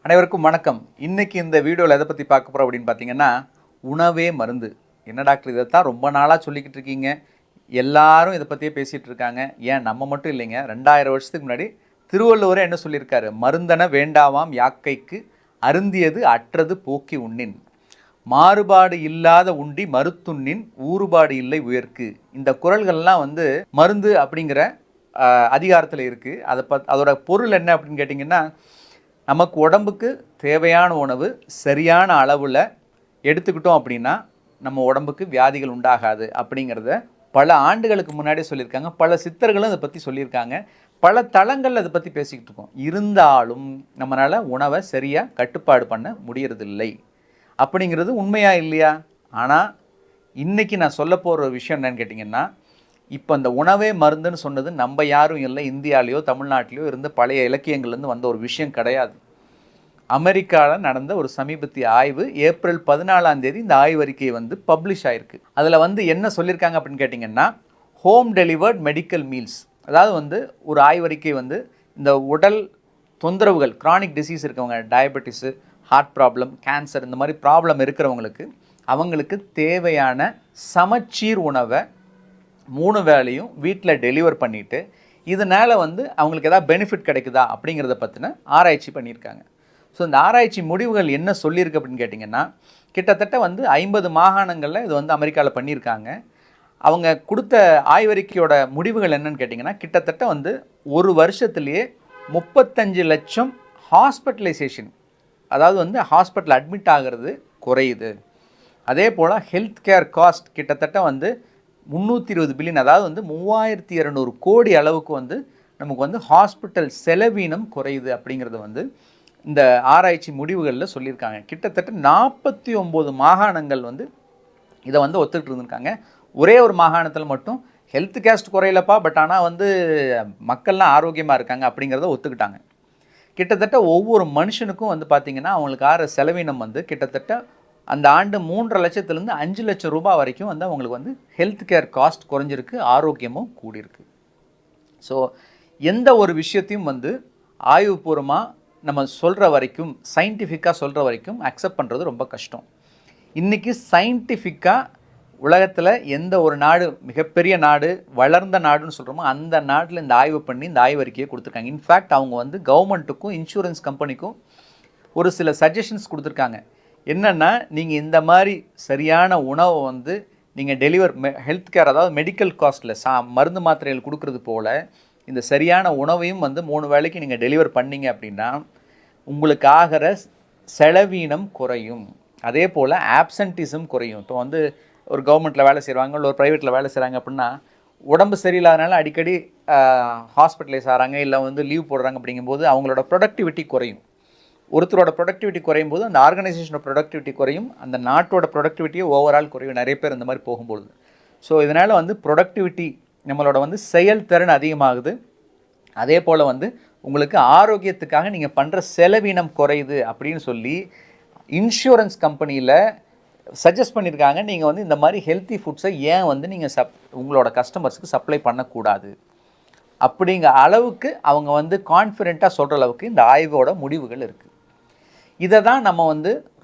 அனைவருக்கும் வணக்கம். இன்னைக்கு இந்த வீடியோவில் எதை பற்றி பார்க்க போகிறோம் அப்படின்னு பார்த்தீங்கன்னா, உணவே மருந்து. என்ன டாக்டர் இதைத்தான் ரொம்ப நாளாக சொல்லிக்கிட்டு இருக்கீங்க, எல்லாரும் இதை பற்றியே பேசிகிட்டு இருக்காங்க, ஏன் நம்ம மட்டும் இல்லைங்க, 2000 வருஷத்துக்கு முன்னாடி திருவள்ளுவரே என்ன சொல்லியிருக்காரு, மருந்தன வேண்டாவாம் யாக்கைக்கு அருந்தியது அற்றது போக்கி உண்ணின், மாறுபாடு இல்லாத உண்டி மருத்துண்ணின் ஊறுபாடு இல்லை உயர்க்கு. இந்த குறள்கள்லாம் மருந்து அப்படிங்கிற அதிகாரத்தில் இருக்குது. அதோட பொருள் என்ன அப்படின்னு கேட்டிங்கன்னா, நமக்கு உடம்புக்கு தேவையான உணவு சரியான அளவில் எடுத்துக்கிட்டோம் அப்படின்னா நம்ம உடம்புக்கு வியாதிகள் உண்டாகாது அப்படிங்கிறத பல ஆண்டுகளுக்கு முன்னாடியே சொல்லியிருக்காங்க. பல சித்தர்களும் இதை பற்றி சொல்லியிருக்காங்க. பல தளங்களில் அதை பற்றி பேசிக்கிட்டு இருக்கோம். இருந்தாலும் நம்மளால் உணவை சரியாக கட்டுப்பாடு பண்ண முடியறதில்லை அப்படிங்கிறது உண்மையா இல்லையா? ஆனால் இன்றைக்கி நான் சொல்ல போகிற ஒரு விஷயம் என்னன்னு கேட்டிங்கன்னா, இப்போ இந்த உணவே மருந்துன்னு சொன்னது நம்ம யாரும் இல்லை, இந்தியாவிலையோ தமிழ்நாட்டிலையோ இருந்த பழைய இலக்கியங்கள்லேருந்து வந்த ஒரு விஷயம் கிடையாது. அமெரிக்காவில் நடந்த ஒரு சமீபத்திய ஆய்வு, ஏப்ரல் 14 இந்த ஆய்வறிக்கை பப்ளிஷ் ஆயிருக்கு. அதில் என்ன சொல்லியிருக்காங்க அப்படின்னு கேட்டிங்கன்னா, ஹோம் டெலிவர்ட் மெடிக்கல் மீல்ஸ், அதாவது ஒரு ஆய்வறிக்கை இந்த உடல் தொந்தரவுகள், கிரானிக் டிசீஸ் இருக்கவங்க, டயபெட்டிஸு, ஹார்ட் ப்ராப்ளம், கேன்சர், இந்த மாதிரி ப்ராப்ளம் இருக்கிறவங்களுக்கு அவங்களுக்கு தேவையான சமச்சீர் உணவை 3 வேளையும் வீட்டில் டெலிவர் பண்ணிவிட்டு, இதனால் அவங்களுக்கு எதாவது பெனிஃபிட் கிடைக்குதா அப்படிங்கிறத பற்றின ஆராய்ச்சி பண்ணியிருக்காங்க. ஸோ இந்த ஆராய்ச்சி முடிவுகள் என்ன சொல்லியிருக்கு அப்படின்னு கேட்டிங்கன்னா, கிட்டத்தட்ட 50 மாகாணங்களில் இது அமெரிக்காவில் பண்ணியிருக்காங்க. அவங்க கொடுத்த ஆய்வறிக்கையோட முடிவுகள் என்னன்னு கேட்டிங்கன்னா, கிட்டத்தட்ட ஒரு வருஷத்துலேயே 35 லட்சம் ஹாஸ்பிட்டலைசேஷன், அதாவது ஹாஸ்பிட்டல் அட்மிட் ஆகிறது குறையுது. அதே போல் ஹெல்த் கேர் காஸ்ட் கிட்டத்தட்ட 320 பில்லியன், அதாவது 3200 கோடி அளவுக்கு நமக்கு ஹாஸ்பிட்டல் செலவீனம் குறையுது அப்படிங்கிறது இந்த ஆராய்ச்சி முடிவுகளில் சொல்லியிருக்காங்க. கிட்டத்தட்ட 49 மாகாணங்கள் இதை ஒத்துக்கிட்டு இருந்திருக்காங்க. ஒரே ஒரு மாகாணத்தில் மட்டும் ஹெல்த் கேஸ்ட் குறையலப்பா, பட் ஆனால் மக்கள்லாம் ஆரோக்கியமாக இருக்காங்க அப்படிங்கிறத ஒத்துக்கிட்டாங்க. கிட்டத்தட்ட ஒவ்வொரு மனுஷனுக்கும் பார்த்திங்கன்னா அவங்களுக்கு ஆகிற செலவீனம் கிட்டத்தட்ட அந்த ஆண்டு 3.5 லட்சத்துலேருந்து 5 லட்சம் ரூபாய் வரைக்கும் அவங்களுக்கு ஹெல்த் கேர் காஸ்ட் குறைஞ்சிருக்கு, ஆரோக்கியமும் கூடியிருக்கு. ஸோ எந்த ஒரு விஷயத்தையும் ஆய்வுபூர்வமாக நம்ம சொல்கிற வரைக்கும், சயின்டிஃபிக்காக சொல்கிற வரைக்கும் அக்செப்ட் பண்ணுறது ரொம்ப கஷ்டம். இன்றைக்கி சயின்டிஃபிக்காக உலகத்தில் எந்த ஒரு நாடு மிகப்பெரிய நாடு, வளர்ந்த நாடுன்னு சொல்கிறோமோ அந்த நாட்டில் இந்த ஆய்வு பண்ணி இந்த ஆய்வறிக்கையை கொடுத்துருக்காங்க. இன்ஃபேக்ட் அவங்க கவர்மெண்ட்டுக்கும் இன்சூரன்ஸ் கம்பெனிக்கும் ஒரு சில சஜஷன்ஸ் கொடுத்துருக்காங்க. என்னென்னா, நீங்கள் இந்த மாதிரி சரியான உணவை நீங்கள் டெலிவர் ஹெல்த் கேர், அதாவது மெடிக்கல் காஸ்ட்டில் மருந்து மாத்திரைகள் கொடுக்குறது போல் இந்த சரியான உணவையும் 3 வேளைக்கு நீங்கள் டெலிவர் பண்ணிங்க அப்படின்னா உங்களுக்கு ஆகிற செலவீனம் குறையும். அதே போல் ஆப்சன்டிசம் குறையும். இப்போ ஒரு கவர்மெண்ட்டில் வேலை செய்கிறாங்க, இல்லை ஒரு ப்ரைவேட்டில் வேலை செய்கிறாங்க அப்படின்னா உடம்பு சரியில்லாதனால அடிக்கடி ஹாஸ்பிட்டலைஸ் ஆகிறாங்க, இல்லை லீவ் போடுறாங்க. அப்படிங்கும்போது அவங்களோட ப்ரொடக்டிவிட்டி குறையும். ஒருத்தரோட ப்ரொடக்டிவிட்டி குறையும் போது அந்த ஆர்கனைசேஷனோட ப்ரொடக்டிவிட்டி குறையும், அந்த நாட்டோட ப்ரொடக்டிவிட்டியே ஓவரால் குறையும், நிறைய பேர் இந்த மாதிரி போகும்பொழுது. ஸோ இதனால் ப்ரொடக்டிவிட்டி, நம்மளோட செயல்திறன் அதிகமாகுது. அதே போல் உங்களுக்கு ஆரோக்கியத்துக்காக நீங்கள் பண்ணுற செலவீனம் குறையுது அப்படின்னு சொல்லி இன்சூரன்ஸ் கம்பெனியில் சஜஸ்ட் பண்ணியிருக்காங்க. நீங்கள் இந்த மாதிரி ஹெல்த்தி ஃபுட்ஸை ஏன் நீங்கள் உங்களோட கஸ்டமர்ஸுக்கு சப்ளை பண்ணக்கூடாது அப்படிங்கிற அளவுக்கு அவங்க கான்ஃபிடெண்ட்டாக சொல்கிற அளவுக்கு இந்த ஆய்வோட முடிவுகள் இருக்குது. இதை தான் நம்ம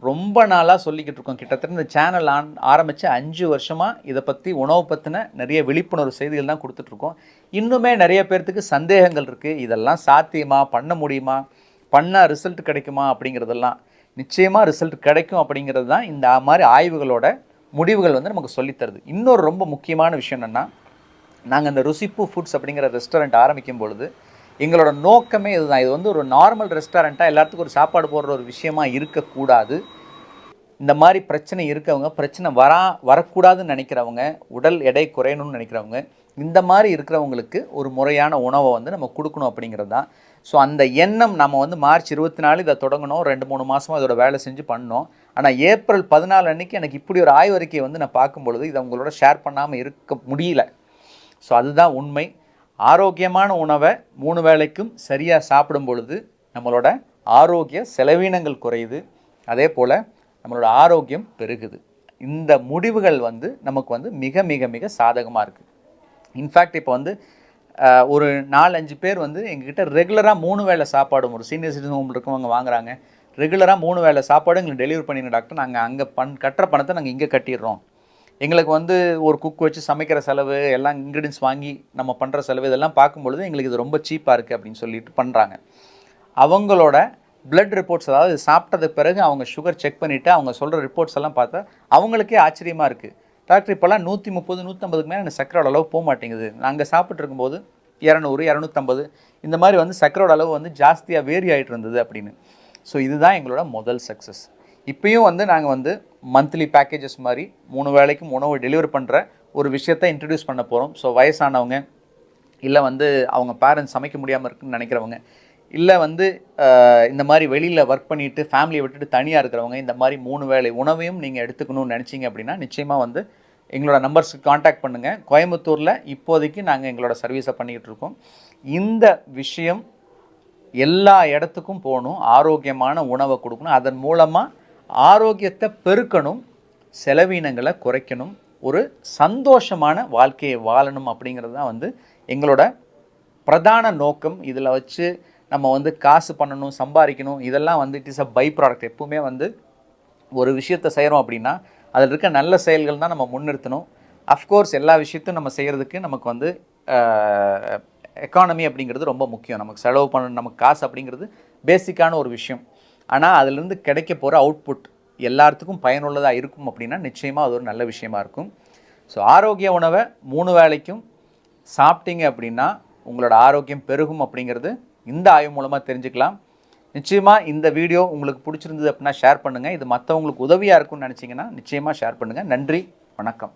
ரொம்ப நாளாக சொல்லிக்கிட்டு இருக்கோம். கிட்டத்தட்ட இந்த சேனல் ஆரம்பித்து 5 வருஷமாக இதை பற்றி, உணவு பற்றின நிறைய விழிப்புணர்வு செய்திகள் தான் கொடுத்துட்ருக்கோம். இன்னுமே நிறைய பேர்த்துக்கு சந்தேகங்கள் இருக்குது. இதெல்லாம் சாத்தியமா, பண்ண முடியுமா, பண்ணால் ரிசல்ட் கிடைக்குமா அப்படிங்கிறதெல்லாம். நிச்சயமாக ரிசல்ட் கிடைக்கும் அப்படிங்கிறது தான் இந்த மாதிரி ஆய்வுகளோட முடிவுகள் நமக்கு சொல்லித்தருது. இன்னொரு ரொம்ப முக்கியமான விஷயம் என்னென்னா, நாங்கள் இந்த ருசிப்பு ஃபுட்ஸ் அப்படிங்கிற ரெஸ்டாரண்ட் ஆரம்பிக்கும் பொழுது எங்களோட நோக்கமே இதுதான். இது ஒரு நார்மல் ரெஸ்டாரண்ட்டாக எல்லாத்துக்கும் ஒரு சாப்பாடு போடுற ஒரு விஷயமா இருக்கக்கூடாது. இந்த மாதிரி பிரச்சனை இருக்கவங்க, பிரச்சனை வரக்கூடாதுன்னு நினைக்கிறவங்க, உடல் எடை குறையணும்னு நினைக்கிறவங்க, இந்த மாதிரி இருக்கிறவங்களுக்கு ஒரு முறையான உணவை நம்ம கொடுக்கணும் அப்படிங்கிறது தான். ஸோ அந்த எண்ணம் நம்ம மார்ச் 24 இதை தொடங்கணும். 2-3 மாதமாக இதோட வேலை செஞ்சு பண்ணோம். ஆனால் ஏப்ரல் 14 அன்றைக்கி எனக்கு இப்படி ஒரு ஆய்வறிக்கையை நான் பார்க்கும் பொழுது இதை உங்களோட ஷேர் பண்ணாமல் இருக்க முடியல. ஸோ அதுதான் உண்மை. ஆரோக்கியமான உணவை 3 வேளைக்கும் சரியாக சாப்பிடும் பொழுது நம்மளோட ஆரோக்கிய செலவீனங்கள் குறையுது. அதே போல் நம்மளோட ஆரோக்கியம் பெருகுது. இந்த முடிவுகள் நமக்கு மிக மிக மிக சாதகமாக இருக்குது. இன்ஃபேக்ட் இப்போ ஒரு 4-5 பேர் எங்ககிட்ட ரெகுலராக 3 வேளை சாப்பாடும், ஒரு சீனியர் சிட்டிசன் ஹோமில் இருக்கவங்க வாங்குறாங்க. ரெகுலராக 3 வேளை சாப்பாடு எங்களுக்கு டெலிவரி பண்ணிடுங்க டாக்டர், நாங்கள் அங்கே கட்டுற பணத்தை நாங்கள் இங்கே கட்டிடுறோம், எங்களுக்கு வந்து ஒரு குக் வச்சு சமைக்கிற செலவு எல்லாம் இன்க்ரீடியன்ஸ் வாங்கி நம்ம பண்ணுற செலவு இதெல்லாம் பார்க்கும்பொழுது எங்களுக்கு இது ரொம்ப சீப்பாக இருக்குது அப்படின்னு சொல்லிட்டு பண்ணுறாங்க. அவங்களோட பிளட் ரிப்போர்ட்ஸ், அதாவது சாப்பிட்டதுக்கு பிறகு அவங்க சுகர் செக் பண்ணிவிட்டு அவங்க சொல்கிற ரிப்போர்ட்ஸ் எல்லாம் பார்த்தா அவங்களுக்கே ஆச்சரியமாக இருக்குது. டாக்டர் இப்போல்லாம் 130 150க்கு மேலே எனக்கு சர்க்கரையோட அளவு போக மாட்டேங்குது, நாங்கள் சாப்பிட்டு இருக்கும்போது 200 250 இந்த மாதிரி வந்து சர்க்கரையோட அளவு வந்து ஜாஸ்தியாக வேரி ஆகிட்டு இருந்தது அப்படின்னு. ஸோ இதுதான் எங்களோட முதல் சக்ஸஸ். இப்பயும் வந்து நாங்கள் வந்து மந்த்லி பேக்கேஜஸ் மாதிரி 3 வேளைக்கும் உணவு டெலிவரி பண்ணுற ஒரு விஷயத்தை இன்ட்ரடியூஸ் பண்ண போகிறோம். ஸோ வயசானவங்க, இல்லை வந்து அவங்க பேரண்ட்ஸ் சமைக்க முடியாமல் இருக்குன்னு நினைக்கிறவங்க, இல்லை வந்து இந்த மாதிரி வெளியில் ஒர்க் பண்ணிவிட்டு ஃபேமிலியை விட்டுட்டு தனியாக இருக்கிறவங்க, இந்த மாதிரி 3 வேளை உணவையும் நீங்கள் எடுத்துக்கணும்னு நினச்சிங்க அப்படின்னா நிச்சயமாக வந்து எங்களோட நம்பர்ஸுக்கு காண்டாக்ட் பண்ணுங்கள். கோயம்புத்தூரில் இப்போதைக்கு நாங்கள் எங்களோட சர்வீஸை பண்ணிக்கிட்டு இருக்கோம். இந்த விஷயம் எல்லா இடத்துக்கும் போகணும், ஆரோக்கியமான உணவை கொடுக்கணும், அதன் மூலமாக ஆரோக்கியத்தை பெருக்கணும், செலவினங்களை குறைக்கணும், ஒரு சந்தோஷமான வாழ்க்கையை வாழணும் அப்படிங்கிறது தான் வந்து எங்களோட பிரதான நோக்கம். இதில் வச்சு நம்ம வந்து காசு பண்ணணும், சம்பாதிக்கணும், இதெல்லாம் வந்து it is a by product. எப்பவுமே வந்து ஒரு விஷயத்தை செய்கிறோம் அப்படின்னா அதில் இருக்க நல்ல செயல்கள் தான் நம்ம முன்னிறுத்தணும். அஃப்கோர்ஸ் எல்லா விஷயத்தையும் நம்ம செய்கிறதுக்கு நமக்கு வந்து எக்கானமி அப்படிங்கிறது ரொம்ப முக்கியம். நமக்கு செலவு பண்ணணும், நமக்கு காசு அப்படிங்கிறது பேசிக்கான ஒரு விஷயம். ஆனால் அதிலிருந்து கிடைக்க போகிற அவுட்புட் எல்லாத்துக்கும் பயனுள்ளதாக இருக்கும் அப்படின்னா நிச்சயமாக அது ஒரு நல்ல விஷயமா இருக்கும். ஸோ ஆரோக்கிய உணவை 3 வேளைக்கும் சாப்பிட்டீங்க அப்படின்னா உங்களோட ஆரோக்கியம் பெருகும் அப்படிங்கிறது இந்த ஆய்வு மூலமாக தெரிஞ்சுக்கலாம். நிச்சயமாக இந்த வீடியோ உங்களுக்கு பிடிச்சிருந்தது அப்படின்னா ஷேர் பண்ணுங்கள். இது மற்றவங்களுக்கு உதவியாக இருக்கும்னு நினச்சிங்கன்னா நிச்சயமாக ஷேர் பண்ணுங்கள். நன்றி, வணக்கம்.